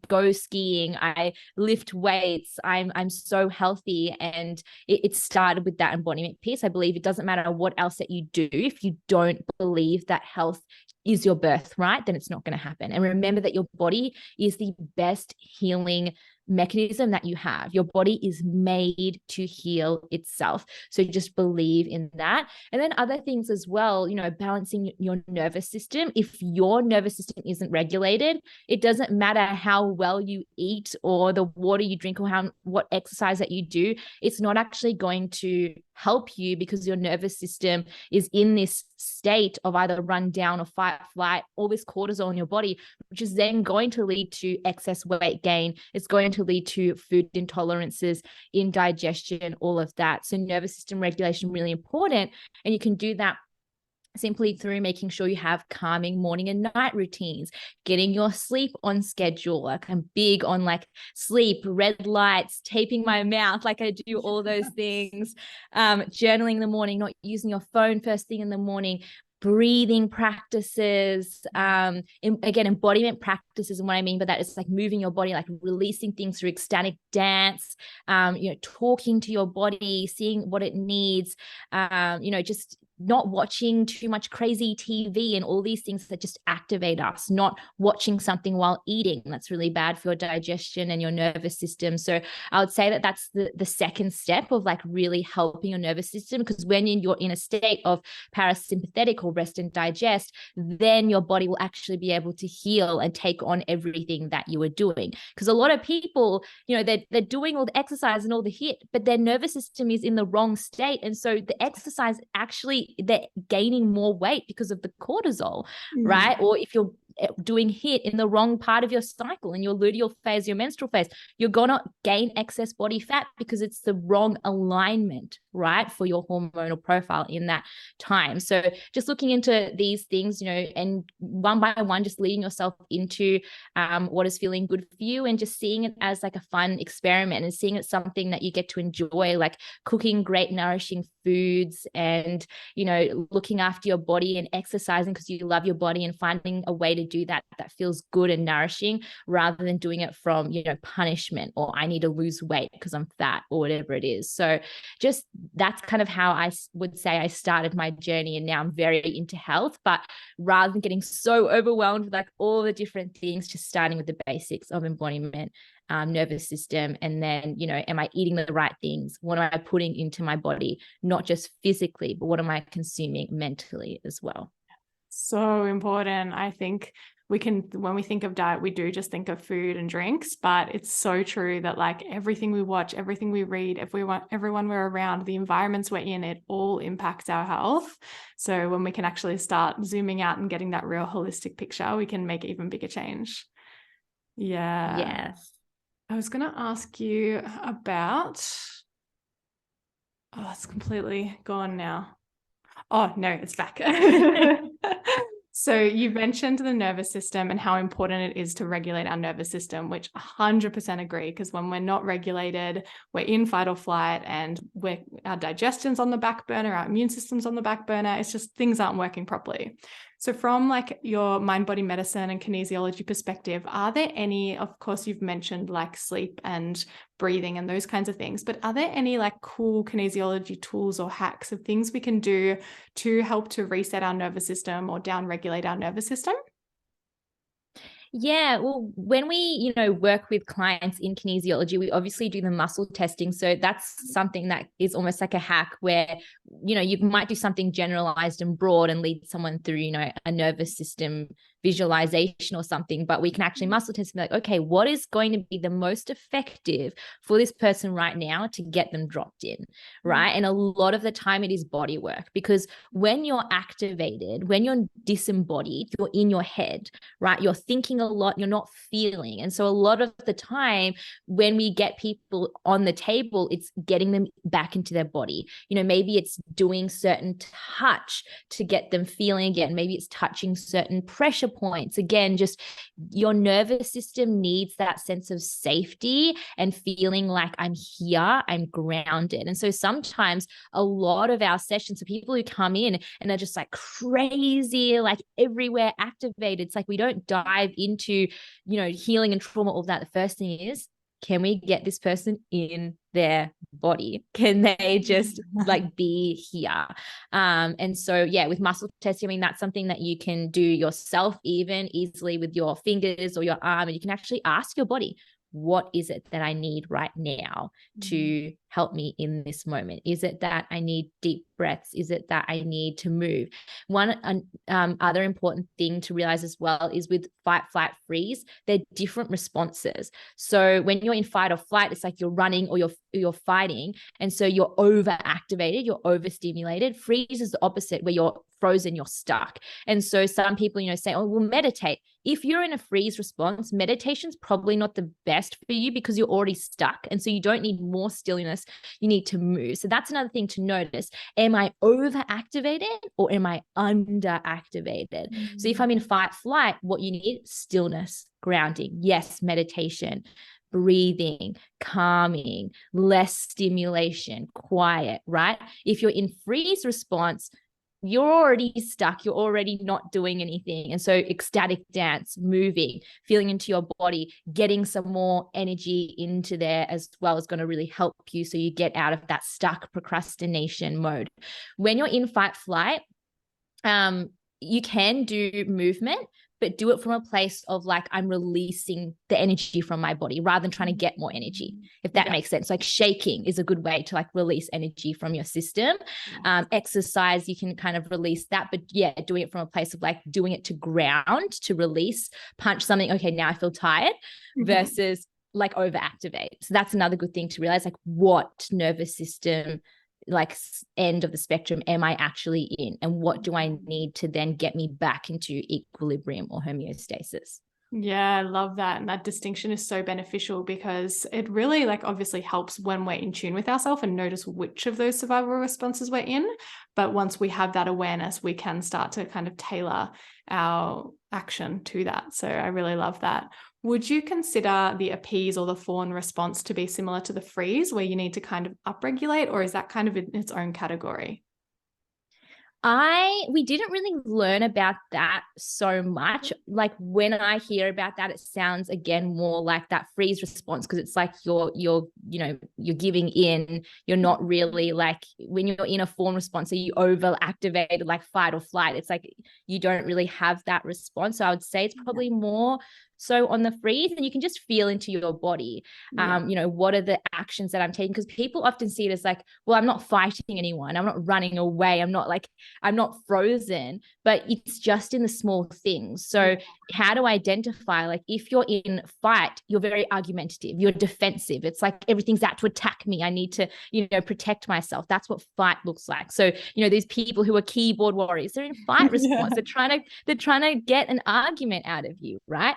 Speaker 2: go skiing, I lift weights, I'm so healthy. And it started with that embodiment piece. I believe it doesn't matter what else that you do, if you don't believe that health is your birthright, then it's not going to happen. And remember that your body is the best healing mechanism that you have. Your body is made to heal itself. So just believe in that. And then other things as well, you know, balancing your nervous system. If your nervous system isn't regulated, it doesn't matter how well you eat or the water you drink or what exercise that you do. It's not actually going to help you, because your nervous system is in this state of either run down or fight, flight, all this cortisol in your body, which is then going to lead to excess weight gain. It's going to lead to food intolerances, indigestion, all of that. So nervous system regulation, really important. And you can do that simply through making sure you have calming morning and night routines, getting your sleep on schedule. Like I'm big on like sleep, red lights, taping my mouth, like I do all those things, journaling in the morning, not using your phone first thing in the morning, breathing practices, again, embodiment practices. And what I mean by that is like moving your body, like releasing things through ecstatic dance, you know, talking to your body, seeing what it needs, you know, just not watching too much crazy TV and all these things that just activate us, not watching something while eating. That's really bad for your digestion and your nervous system. So I would say that that's the second step of like really helping your nervous system, because when you're in a state of parasympathetic or rest and digest, then your body will actually be able to heal and take on everything that you were doing. Because a lot of people, you know, they're doing all the exercise and all the hit, but their nervous system is in the wrong state. And so the exercise actually, they're gaining more weight because of the cortisol, right? Or if you're doing hit in the wrong part of your cycle, in your luteal phase, your menstrual phase, you're going to gain excess body fat because it's the wrong alignment, right, for your hormonal profile in that time. So just looking into these things, you know, and one by one, just leading yourself into what is feeling good for you, and just seeing it as like a fun experiment, and seeing it something that you get to enjoy, like cooking great nourishing foods, and, you know, looking after your body and exercising because you love your body, and finding a way to do that feels good and nourishing, rather than doing it from, you know, punishment, or I need to lose weight because I'm fat, or whatever it is. So just that's kind of how I would say I started my journey, and now I'm very into health. But rather than getting so overwhelmed with like all the different things, just starting with the basics of embodiment, nervous system, and then, you know, am I eating the right things? What am I putting into my body? Not just physically, but what am I consuming mentally as well?
Speaker 1: So important. I think when we think of diet, we do just think of food and drinks, but it's so true that like everything we watch, everything we read, everyone we're around, the environments we're in, it all impacts our health. So when we can actually start zooming out and getting that real holistic picture, we can make even bigger change. Yeah.
Speaker 2: Yes.
Speaker 1: I was going to ask you about, it's completely gone now. Oh, no, it's back. So you mentioned the nervous system and how important it is to regulate our nervous system, which 100% agree, because when we're not regulated, we're in fight or flight, and our digestion's on the back burner, our immune system's on the back burner. It's just things aren't working properly. So from like your mind, body medicine and kinesiology perspective, are there any, of course, you've mentioned like sleep and breathing and those kinds of things, but are there any like cool kinesiology tools or hacks of things we can do to help to reset our nervous system or down-regulate our nervous system?
Speaker 2: Yeah, well, when we, you know, work with clients in kinesiology, we obviously do the muscle testing. So that's something that is almost like a hack where, you know, you might do something generalized and broad and lead someone through, you know, a nervous system visualization or something, but we can actually muscle test and be like, okay, what is going to be the most effective for this person right now to get them dropped in, right? And a lot of the time it is body work, because when you're activated, when you're disembodied, you're in your head, right? You're thinking a lot, you're not feeling. And so a lot of the time when we get people on the table, it's getting them back into their body. You know, maybe it's doing certain touch to get them feeling again. Maybe it's touching certain pressure points. Again, just your nervous system needs that sense of safety and feeling like I'm here, I'm grounded. And so sometimes a lot of our sessions, so people who come in and are just like crazy, like everywhere activated, it's like we don't dive into, you know, healing and trauma, all of that. The first thing is, can we get this person in their body? Can they just like be here? And so, yeah, with muscle testing, I mean, that's something that you can do yourself, even easily with your fingers or your arm. And you can actually ask your body, what is it that I need right now to help me in this moment? Is it that I need deep breaths? Is it that I need to move? One other important thing to realize as well is with fight, flight, freeze, they're different responses. So when you're in fight or flight, it's like you're running or you're fighting. And so you're overactivated, you're overstimulated. Freeze is the opposite, where you're frozen, you're stuck. And so some people, you know, say, oh, well, meditate. If you're in a freeze response, meditation's probably not the best for you because you're already stuck. And so you don't need more stillness, you need to move. So that's another thing to notice. Am I overactivated or am I underactivated? So if I'm in fight flight, what you need, stillness, grounding. Yes, meditation, breathing, calming, less stimulation, quiet, right? If you're in freeze response, you're already stuck. You're already not doing anything. And so ecstatic dance, moving, feeling into your body, getting some more energy into there as well is going to really help you. So you get out of that stuck procrastination mode. When you're in fight flight, you can do movement, but do it from a place of like, I'm releasing the energy from my body rather than trying to get more energy, if that makes sense. Like shaking is a good way to like release energy from your system. Exercise, you can kind of release that, but yeah, doing it from a place of like doing it to ground, to release, punch something. Okay, now I feel tired versus like overactivate. So that's another good thing to realize, like what nervous system like end of the spectrum am I actually in, and what do I need to then get me back into equilibrium or homeostasis?
Speaker 1: Yeah, I love that. And that distinction is so beneficial because it really like obviously helps when we're in tune with ourselves and notice which of those survival responses we're in. But once we have that awareness, we can start to kind of tailor our action to that. So I really love that. Would you consider the appease or the fawn response to be similar to the freeze, where you need to kind of upregulate, or is that kind of in its own category?
Speaker 2: We didn't really learn about that so much. Like when I hear about that, it sounds again more like that freeze response, because it's like you're giving in. You're not really like, when you're in a fawn response, so you over activated like fight or flight. It's like you don't really have that response. So I would say it's probably more so on the freeze, and you can just feel into your body. What are the actions that I'm taking? Because people often see it as like, well, I'm not fighting anyone. I'm not running away. I'm not frozen, but it's just in the small things. So how to identify, like if you're in fight, you're very argumentative, you're defensive. It's like everything's out to attack me. I need to, protect myself. That's what fight looks like. So, these people who are keyboard warriors, they're in fight response. They're trying to get an argument out of you, right?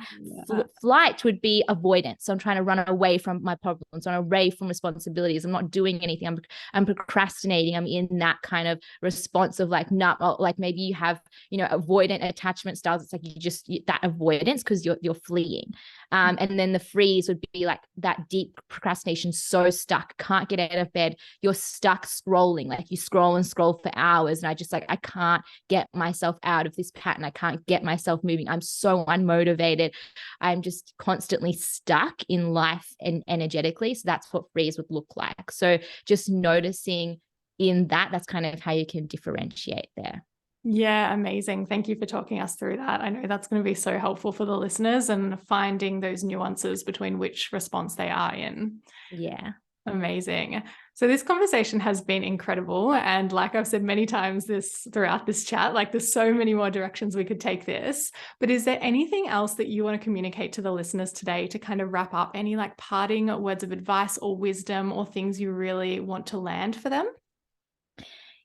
Speaker 2: Flight would be avoidance. So I'm trying to run away from my problems, run away from responsibilities. I'm not doing anything. I'm procrastinating. I'm in that kind of response of like, not like maybe you have, avoidant attachment styles. It's like that avoidance because you're fleeing. And then the freeze would be like that deep procrastination, so stuck, can't get out of bed. You're stuck scrolling, like you scroll and scroll for hours. And I can't get myself out of this pattern. I can't get myself moving. I'm so unmotivated. I'm just constantly stuck in life and energetically. So that's what freeze would look like. So just noticing in that's kind of how you can differentiate there.
Speaker 1: Yeah, amazing. Thank you for talking us through that. I know that's going to be so helpful for the listeners and finding those nuances between which response they are in.
Speaker 2: Yeah.
Speaker 1: Amazing. So this conversation has been incredible. And like I've said many times throughout this chat, like there's so many more directions we could take this. But is there anything else that you want to communicate to the listeners today to kind of wrap up? Any like parting words of advice or wisdom or things you really want to land for them?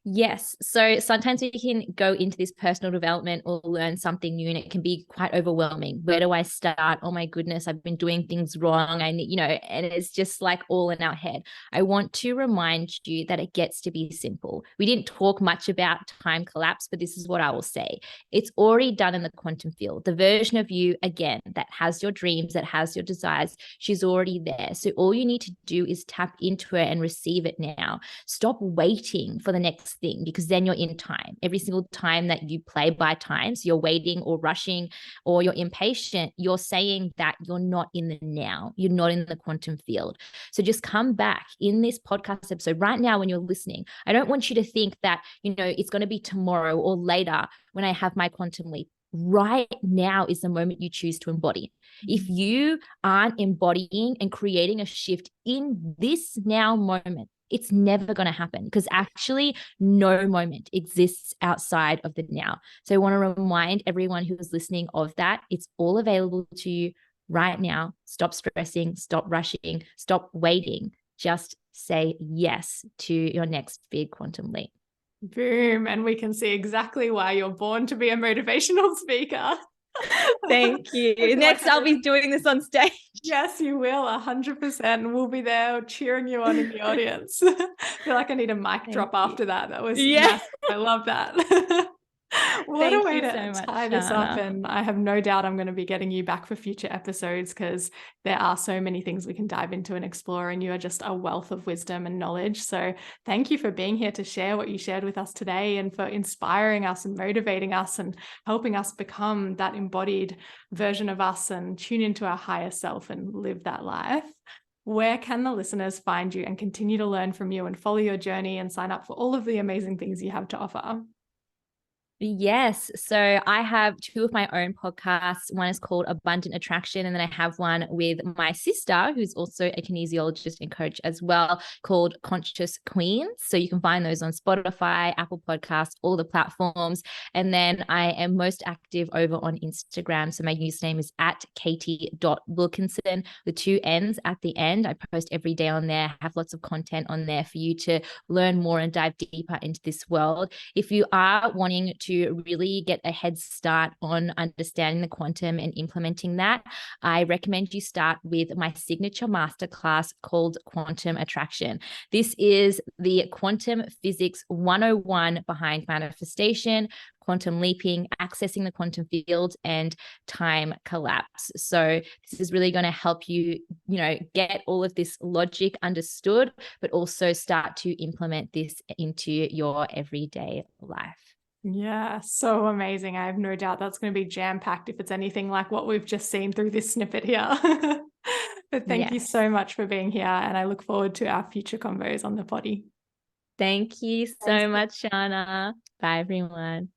Speaker 2: Yes. So sometimes we can go into this personal development or learn something new, and it can be quite overwhelming. Where do I start? Oh my goodness, I've been doing things wrong. I need, and it's just like all in our head. I want to remind you that it gets to be simple. We didn't talk much about time collapse, but this is what I will say. It's already done in the quantum field. The version of you, again, that has your dreams, that has your desires, she's already there. So all you need to do is tap into it and receive it now. Stop waiting for the next thing, because then you're in time. Every single time that you play by times, you're waiting or rushing or you're impatient, you're saying that you're not in the now. You're not in the quantum field. So just come back in this podcast episode right now when you're listening. I don't want you to think that, it's going to be tomorrow or later when I have my quantum leap. Right now is the moment you choose to embody. If you aren't embodying and creating a shift in this now moment, it's never going to happen, because actually no moment exists outside of the now. So I want to remind everyone who is listening of that. It's all available to you right now. Stop stressing, stop rushing, stop waiting. Just say yes to your next big quantum leap.
Speaker 1: Boom. And we can see exactly why you're born to be a motivational speaker.
Speaker 2: Thank you. Next, I'll be doing this on stage.
Speaker 1: Yes, you will, 100%. We'll be there cheering you on in the audience. I feel like I need a mic drop after that. That was massive. I love that. What a
Speaker 2: Thank
Speaker 1: way
Speaker 2: you
Speaker 1: to
Speaker 2: so much,
Speaker 1: tie this up.
Speaker 2: Shana.
Speaker 1: And I have no doubt I'm going to be getting you back for future episodes because there are so many things we can dive into and explore. And you are just a wealth of wisdom and knowledge. So thank you for being here to share what you shared with us today and for inspiring us and motivating us and helping us become that embodied version of us and tune into our higher self and live that life. Where can the listeners find you and continue to learn from you and follow your journey and sign up for all of the amazing things you have to offer?
Speaker 2: Yes. So I have two of my own podcasts. One is called Abundant Attraction. And then I have one with my sister, who's also a kinesiologist and coach as well, called Conscious Queens. So you can find those on Spotify, Apple Podcasts, all the platforms. And then I am most active over on Instagram. So my username is at katie.wilkinson with two N's at the end. I post every day on there, have lots of content on there for you to learn more and dive deeper into this world. If you are wanting to really get a head start on understanding the quantum and implementing that, I recommend you start with my signature masterclass called Quantum Attraction. This is the quantum physics 101 behind manifestation, quantum leaping, accessing the quantum field, and time collapse. So this is really going to help you, get all of this logic understood, but also start to implement this into your everyday life.
Speaker 1: Yeah, so amazing. I have no doubt that's going to be jam-packed if it's anything like what we've just seen through this snippet here. But thank you so much for being here, and I look forward to our future convos on the body.
Speaker 2: Thank you so much, Shana. Bye, everyone.